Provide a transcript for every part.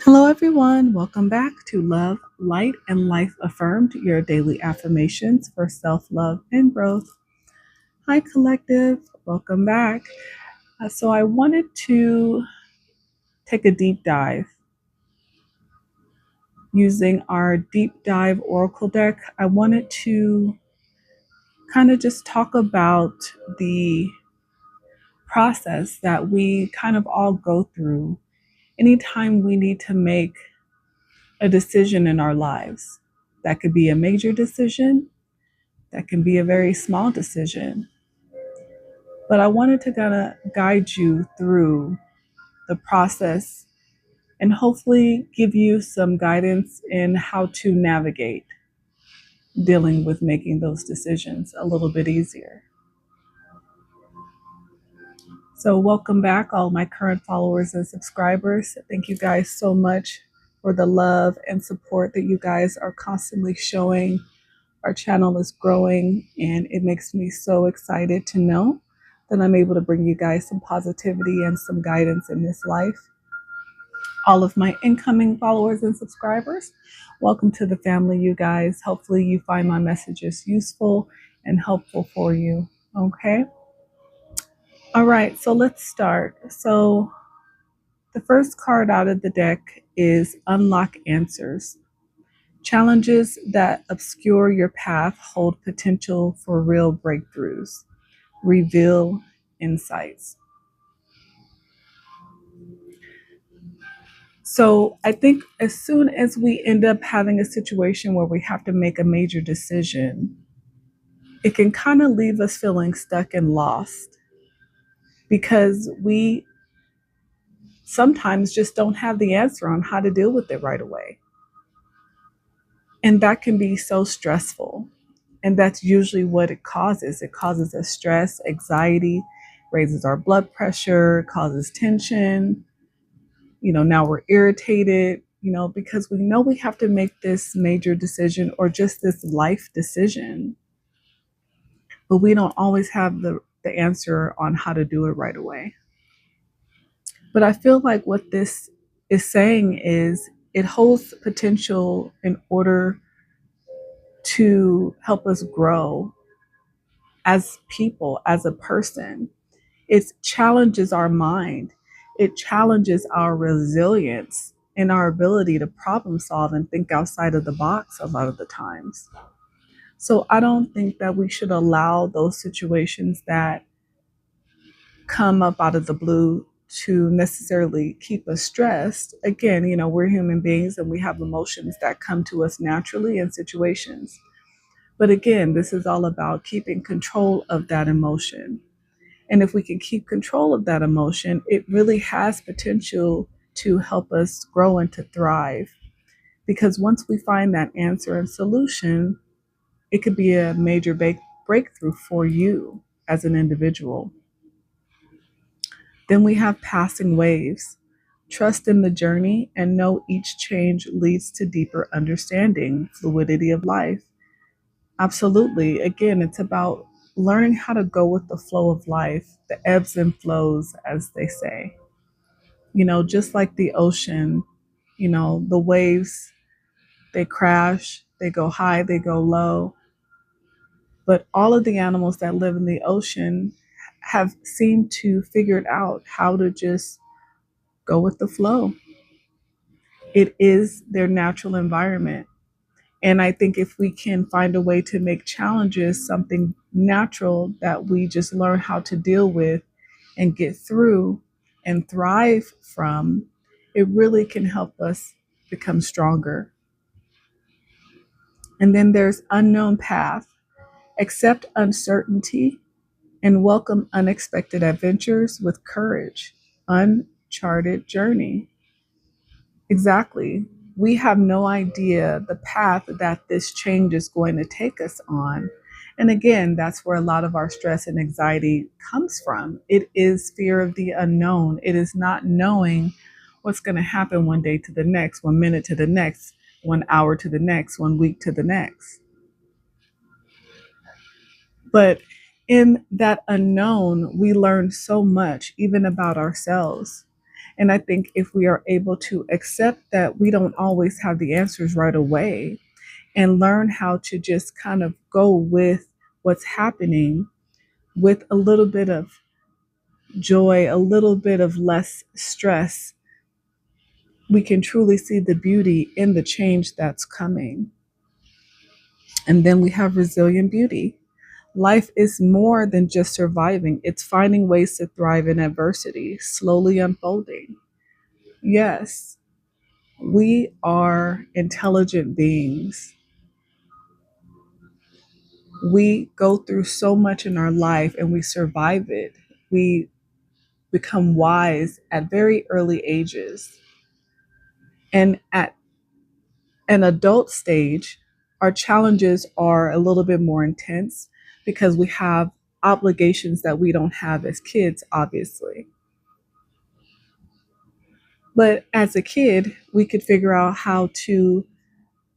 Hello, everyone. Welcome back to Love, Light, and Life Affirmed, your daily affirmations for self love and growth. Hi, Collective. Welcome back. So, I wanted to take a deep dive using our deep dive oracle deck. I wanted to kind of just talk about the process that we kind of all go through anytime we need to make a decision in our lives. That could be a major decision. That can be a very small decision. But I wanted to kind of guide you through the process and hopefully give you some guidance in how to navigate dealing with making those decisions a little bit easier. So, welcome back, all my current followers and subscribers. Thank you guys so much for the love and support that you guys are constantly showing. Our channel is growing, and it makes me so excited to know that I'm able to bring you guys some positivity and some guidance in this life. All of my incoming followers and subscribers, welcome to the family, you guys. Hopefully, you find my messages useful and helpful for you. Okay. All right. So let's start. So, the first card out of the deck is Unlock Answers. Challenges that obscure your path hold potential for real breakthroughs. Reveal insights. So I think as soon as we end up having a situation where we have to make a major decision, it can kind of leave us feeling stuck and lost because we sometimes just don't have the answer on how to deal with it right away. And that can be so stressful. And that's usually what it causes. It causes us stress, anxiety, raises our blood pressure, causes tension. Now we're irritated, because we know we have to make this major decision or just this life decision, but we don't always have the answer on how to do it right away. But I feel like what this is saying is it holds potential in order to help us grow as people, as a person. It challenges our mind. It challenges our resilience and our ability to problem solve and think outside of the box a lot of the times. So I don't think that we should allow those situations that come up out of the blue to necessarily keep us stressed. Again, we're human beings and we have emotions that come to us naturally in situations. But again, this is all about keeping control of that emotion. And if we can keep control of that emotion, it really has potential to help us grow and to thrive. Because once we find that answer and solution, it could be a major breakthrough for you as an individual. Then we have passing waves. Trust in the journey and know each change leads to deeper understanding, fluidity of life. Absolutely. Again, it's about learning how to go with the flow of life, the ebbs and flows, as they say. Just like the ocean, the waves, they crash, they go high, they go low. But all of the animals that live in the ocean have seemed to figure out how to just go with the flow. It is their natural environment. And I think if we can find a way to make challenges something natural that we just learn how to deal with and get through and thrive from, it really can help us become stronger. And then there's unknown path. Accept uncertainty and welcome unexpected adventures with courage. Uncharted journey. Exactly. We have no idea the path that this change is going to take us on. And again, that's where a lot of our stress and anxiety comes from. It is fear of the unknown. It is not knowing what's going to happen one day to the next, 1 minute to the next, 1 hour to the next, 1 week to the next. But in that unknown, we learn so much, even about ourselves. And I think if we are able to accept that we don't always have the answers right away and learn how to just kind of go with what's happening with a little bit of joy, a little bit of less stress, we can truly see the beauty in the change that's coming. And then we have resilient beauty. Life is more than just surviving, it's finding ways to thrive in adversity, slowly unfolding. Yes, we are intelligent beings. We go through so much in our life and we survive it. We become wise at very early ages. And at an adult stage, our challenges are a little bit more intense because we have obligations that we don't have as kids, obviously. But as a kid, we could figure out how to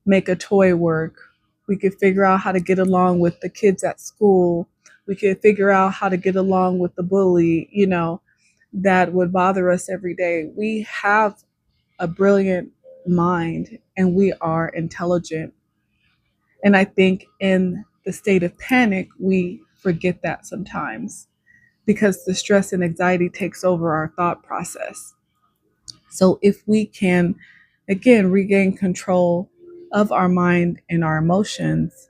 make a toy work. We could figure out how to get along with the kids at school. We could figure out how to get along with the bully, that would bother us every day. We have a brilliant mind and we are intelligent. And I think in the state of panic, we forget that sometimes because the stress and anxiety takes over our thought process. So if we can, again, regain control of our mind and our emotions,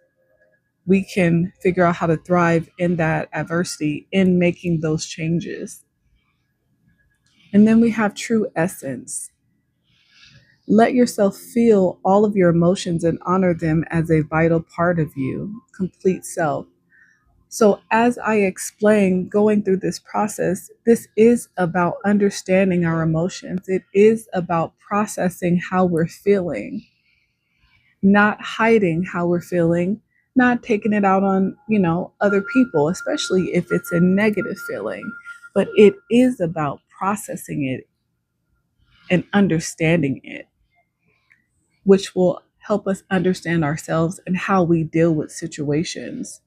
we can figure out how to thrive in that adversity, in making those changes. And then we have true essence. Let yourself feel all of your emotions and honor them as a vital part of you, complete self. So, as I explained, going through this process, this is about understanding our emotions. It is about processing how we're feeling, not hiding how we're feeling, not taking it out on, other people, especially if it's a negative feeling. But it is about processing it and understanding it, which will help us understand ourselves and how we deal with situations.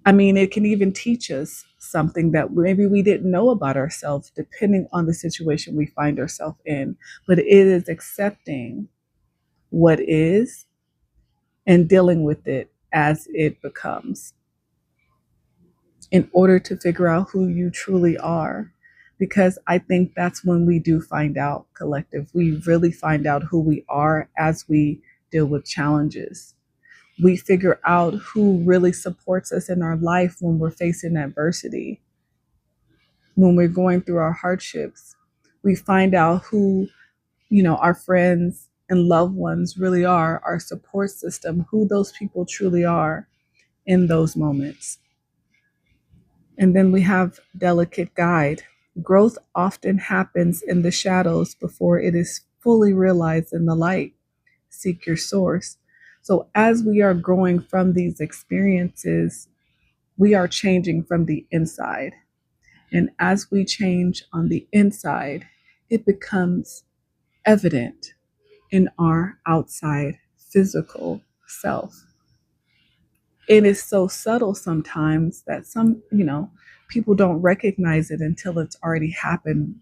I mean, it can even teach us something that maybe we didn't know about ourselves, depending on the situation we find ourselves in. But it is accepting what is and dealing with it as it becomes in order to figure out who you truly are. Because I think that's when we do find out, collective. We really find out who we are as we deal with challenges. We figure out who really supports us in our life when we're facing adversity, when we're going through our hardships. We find out who, our friends and loved ones really are, our support system, who those people truly are in those moments. And then we have delicate guide. Growth often happens in the shadows before it is fully realized in the light. Seek your source. So as we are growing from these experiences, we are changing from the inside. And as we change on the inside, it becomes evident in our outside physical self. It is so subtle sometimes that people don't recognize it until it's already happened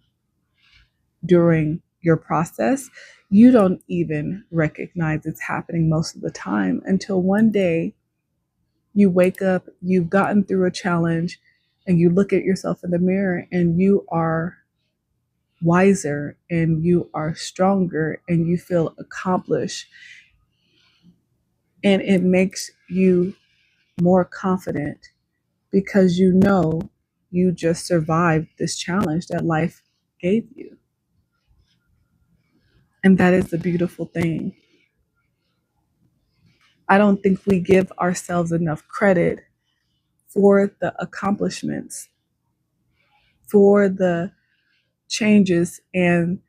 during your process. You don't even recognize it's happening most of the time until one day you wake up, you've gotten through a challenge, and you look at yourself in the mirror and you are wiser and you are stronger and you feel accomplished. And it makes you more confident because you know you just survived this challenge that life gave you. And that is the beautiful thing. I don't think we give ourselves enough credit for the accomplishments, for the changes, and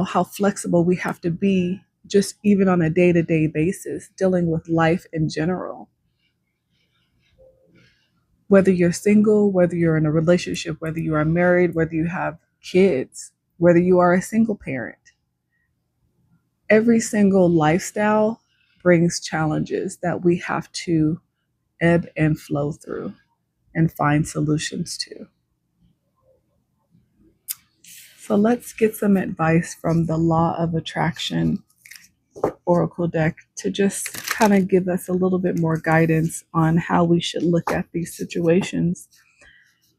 how flexible we have to be just even on a day-to-day basis dealing with life in general. Whether you're single, whether you're in a relationship, whether you are married, whether you have kids, whether you are a single parent, every single lifestyle brings challenges that we have to ebb and flow through and find solutions to. So let's get some advice from the Law of Attraction Oracle deck to just kind of give us a little bit more guidance on how we should look at these situations.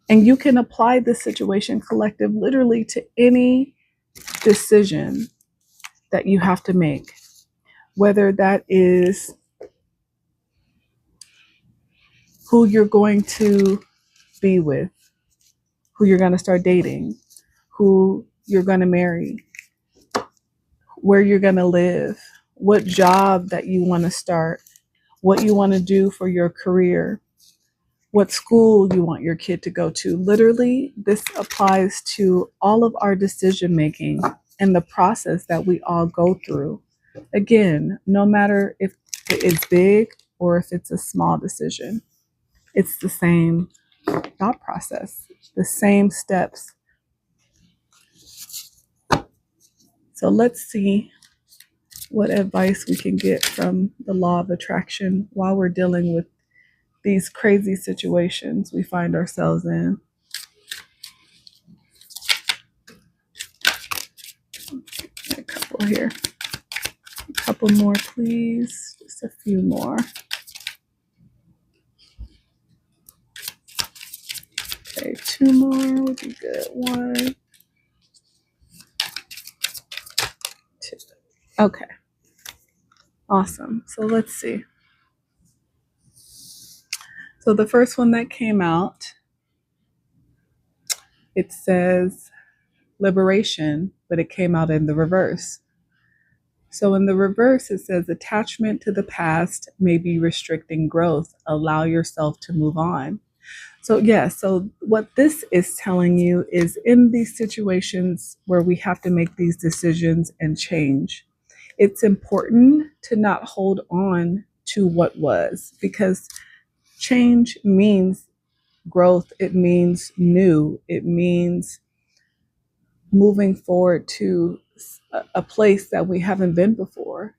And you can apply this situation collective literally to any decision that you have to make, whether that is who you're going to be with, who you're going to start dating, who you're going to marry, where you're going to live, what job that you want to start, what you want to do for your career, what school you want your kid to go to. Literally, this applies to all of our decision making and the process that we all go through. Again, no matter if it is big or if it's a small decision, it's the same thought process, the same steps. So let's see what advice we can get from the law of attraction while we're dealing with these crazy situations we find ourselves in. A couple here. A couple more, please. Just a few more. Okay, two more would be good. One, two. Okay. Awesome. So let's see. So the first one that came out, it says liberation, but it came out in the reverse. So in the reverse, it says attachment to the past may be restricting growth. Allow yourself to move on. So yeah, so what this is telling you is in these situations where we have to make these decisions and change, it's important to not hold on to what was, because change means growth. It means new. It means moving forward to a place that we haven't been before.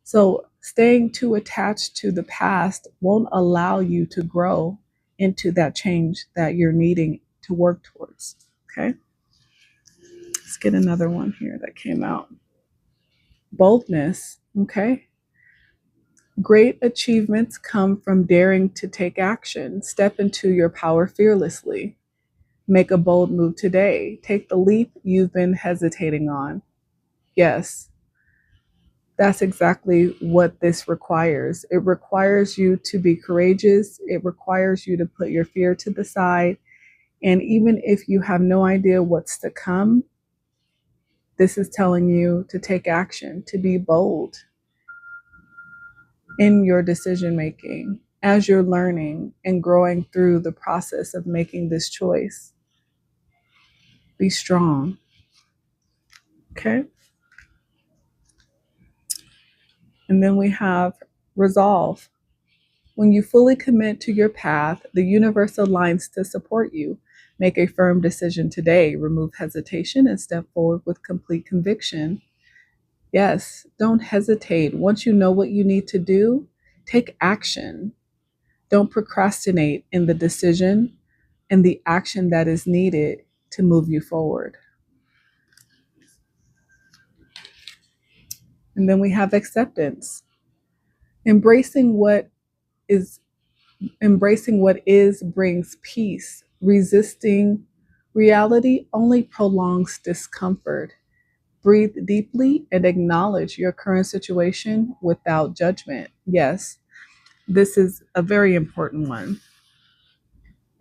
So staying too attached to the past won't allow you to grow into that change that you're needing to work towards. Okay. Let's get another one here that came out. Boldness. Okay. Great achievements come from daring to take action. Step into your power fearlessly. Make a bold move today. Take the leap you've been hesitating on. Yes, that's exactly what this requires. It requires you to be courageous. It requires you to put your fear to the side. And even if you have no idea what's to come, this is telling you to take action, to be bold in your decision making as you're learning and growing through the process of making this choice. Be strong. Okay. And then we have resolve. When you fully commit to your path, the universe aligns to support you. Make a firm decision today. Remove hesitation and step forward with complete conviction. Yes, don't hesitate. Once you know what you need to do, take action. Don't procrastinate in the decision and the action that is needed to move you forward. And then we have acceptance. Embracing what is brings peace. Resisting reality only prolongs discomfort. Breathe deeply and acknowledge your current situation without judgment. Yes, this is a very important one.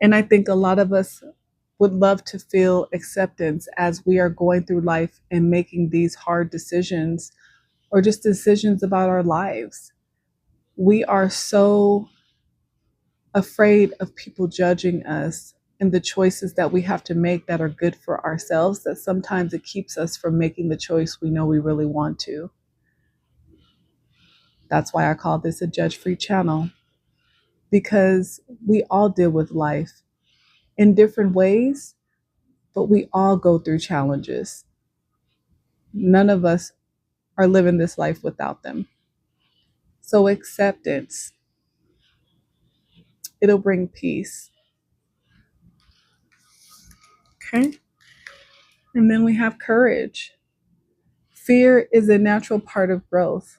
And I think a lot of us would love to feel acceptance as we are going through life and making these hard decisions or just decisions about our lives. We are so afraid of people judging us and the choices that we have to make that are good for ourselves that sometimes it keeps us from making the choice we know we really want to. That's why I call this a judge-free channel, because we all deal with life in different ways, but we all go through challenges. None of us are living this life without them. So acceptance, it'll bring peace. Okay. And then we have courage. Fear is a natural part of growth.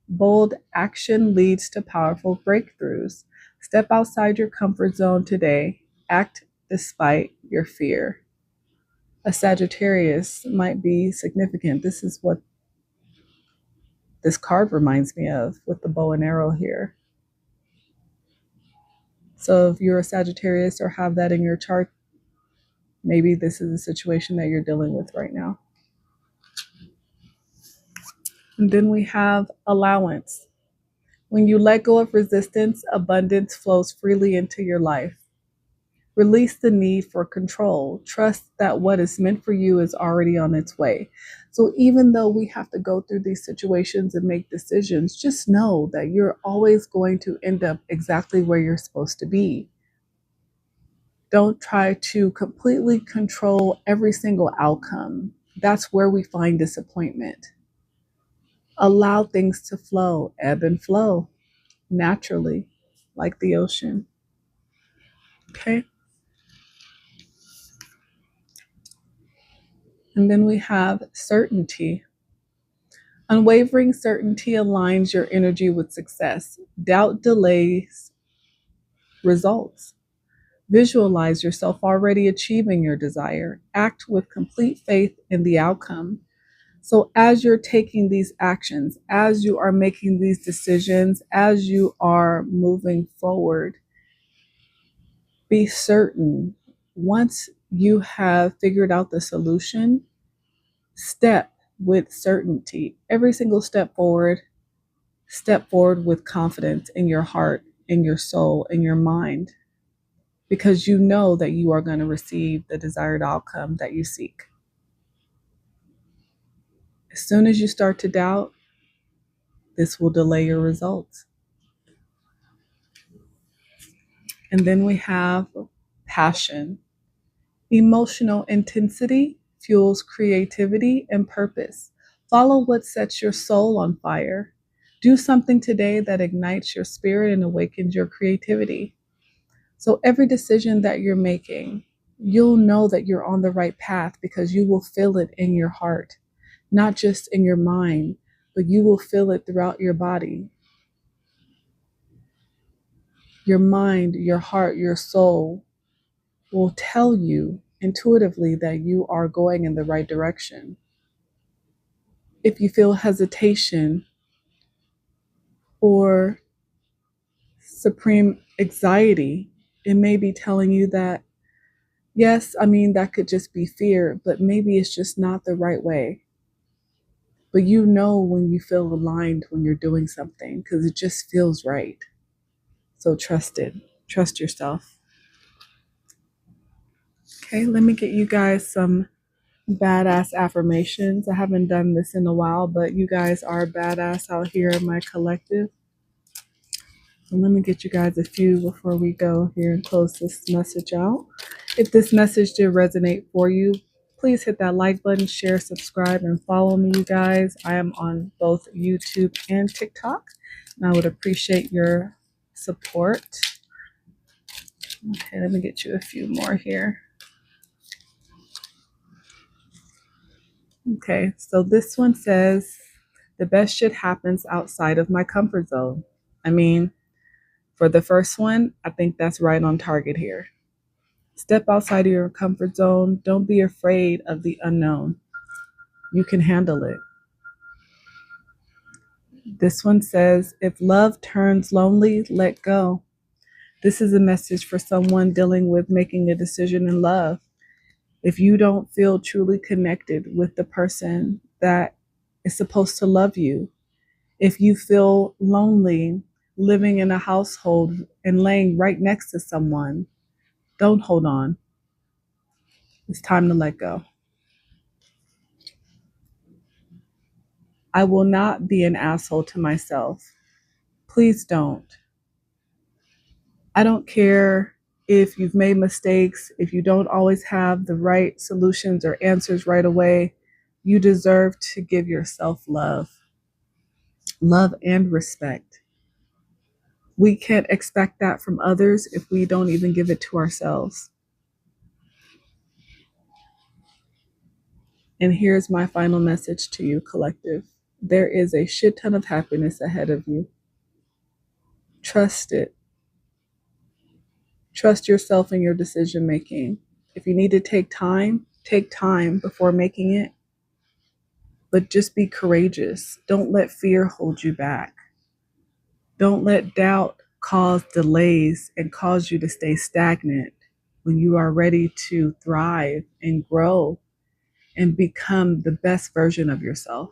Bold action leads to powerful breakthroughs. Step outside your comfort zone today. Act despite your fear. A Sagittarius might be significant. This is what this card reminds me of with the bow and arrow here. So if you're a Sagittarius or have that in your chart, maybe this is a situation that you're dealing with right now. And then we have allowance. When you let go of resistance, abundance flows freely into your life. Release the need for control. Trust that what is meant for you is already on its way. So even though we have to go through these situations and make decisions, just know that you're always going to end up exactly where you're supposed to be. Don't try to completely control every single outcome. That's where we find disappointment. Allow things to flow, ebb and flow naturally, like the ocean. Okay. And then we have certainty. Unwavering certainty aligns your energy with success. Doubt delays results. Visualize yourself already achieving your desire. Act with complete faith in the outcome. So, as you're taking these actions, as you are making these decisions, as you are moving forward, be certain once you have figured out the solution, step with certainty. Every single step forward with confidence in your heart, in your soul, in your mind, because you know that you are going to receive the desired outcome that you seek. As soon as you start to doubt, this will delay your results. And then we have passion. Emotional intensity fuels creativity and purpose. Follow what sets your soul on fire. Do something today that ignites your spirit and awakens your creativity. So every decision that you're making, you'll know that you're on the right path because you will feel it in your heart, not just in your mind, but you will feel it throughout your body. Your mind, your heart, your soul will tell you intuitively that you are going in the right direction. If you feel hesitation or supreme anxiety, it may be telling you that, yes, that could just be fear, but maybe it's just not the right way. But you know when you feel aligned when you're doing something because it just feels right. So trust it. Trust yourself. Okay, let me get you guys some badass affirmations. I haven't done this in a while, but you guys are badass out here in my collective. And let me get you guys a few before we go here and close this message out. If this message did resonate for you, please hit that like button, share, subscribe, and follow me, you guys. I am on both YouTube and TikTok, and I would appreciate your support. Okay, let me get you a few more here. Okay, so this one says, the best shit happens outside of my comfort zone. For the first one, I think that's right on target here. Step outside of your comfort zone. Don't be afraid of the unknown. You can handle it. This one says, if love turns lonely, let go. This is a message for someone dealing with making a decision in love. If you don't feel truly connected with the person that is supposed to love you, if you feel lonely living in a household and laying right next to someone, don't hold on. It's time to let go. I will not be an asshole to myself. Please don't. I don't care if you've made mistakes, if you don't always have the right solutions or answers right away. You deserve to give yourself love and respect. We can't expect that from others if we don't even give it to ourselves. And here's my final message to you, collective. There is a shit ton of happiness ahead of you. Trust it. Trust yourself in your decision making. If you need to take time before making it, but just be courageous. Don't let fear hold you back. Don't let doubt cause delays and cause you to stay stagnant when you are ready to thrive and grow and become the best version of yourself.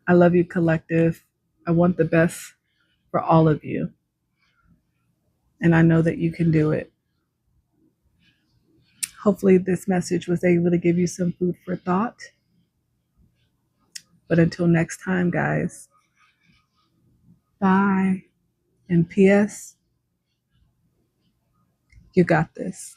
I love you, collective. I want the best for all of you. And I know that you can do it. Hopefully, this message was able to give you some food for thought. But until next time, guys, bye. And P.S., you got this.